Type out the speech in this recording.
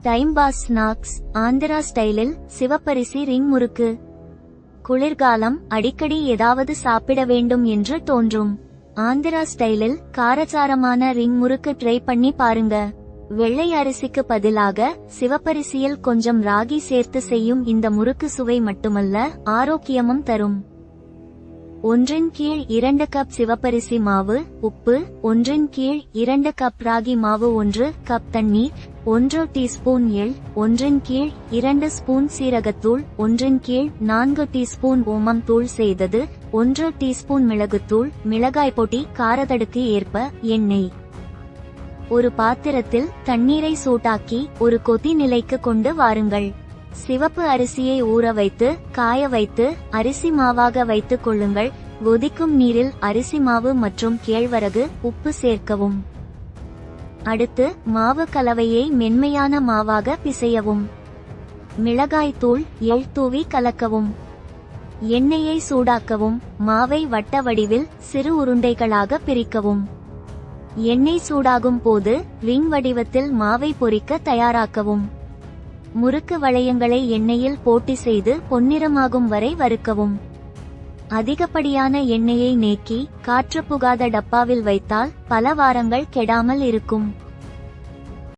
Time pass snacks. Andhra ஸ்டைலில் சிவப்பரிசி ring முறுக்கு. குளிர்காலம், அடிக்கடி ஏதாவது சாப்பிட வேண்டும் என்று தோன்றும். ஆந்திரா ஸ்டைலில் காரசாரமான ரிங் முறுக்கு ட்ரை பண்ணி பாருங்க. வெள்ளை அரிசிக்கு பதிலாக சிவப்பரிசியில் கொஞ்சம் ராகி சேர்த்து செய்யும் இந்த முறுக்கு சுவை மட்டுமல்ல, ஆரோக்கியமும் தரும். 1/2 கப் சிவப்பரிசி மாவு, உப்பு, 1/2 கப் ராகி மாவு, 1 கப் தண்ணீர், 1 டீஸ்பூன் எள், 1/2 ஸ்பூன் சீரகத்தூள், 1/4 டீஸ்பூன் ஓமம் தூள் செய்தது, 1 டீஸ்பூன் மிளகுத்தூள், மிளகாய் பொடி, காரத்தடுக்கு ஏற்ப எண்ணெய். ஒரு பாத்திரத்தில் தண்ணீரை சூடாக்கி ஒரு கொதி நிலைக்கு கொண்டு வாருங்கள். சிவப்பு அரிசியை ஊற வைத்து காய வைத்து அரிசி மாவாக வைத்துக் கொள்ளுங்கள். கொதிக்கும் நீரில் அரிசி மாவு மற்றும் கேழ்வரகு, உப்பு சேர்க்கவும். அடுத்து மாவு கலவையை மென்மையான மாவாக பிசையவும். மிளகாய் தூள், எள் தூவி கலக்கவும். எண்ணெயை சூடாக்கவும். மாவை வட்ட வடிவில் சிறு உருண்டைகளாக பிரிக்கவும். எண்ணெய் சூடாகும் போது ரிங் வடிவத்தில் மாவை பொரிக்க தயாராக்கவும். முறுக்கு வளையங்களை எண்ணெயில் போட்டு செய்து பொன்னிறமாகும் வரை வறுக்கவும். அதிகப்படியான எண்ணெயை நீக்கி காற்று புகாத டப்பாவில் வைத்தால் பல வாரங்கள் கெடாமல் இருக்கும்.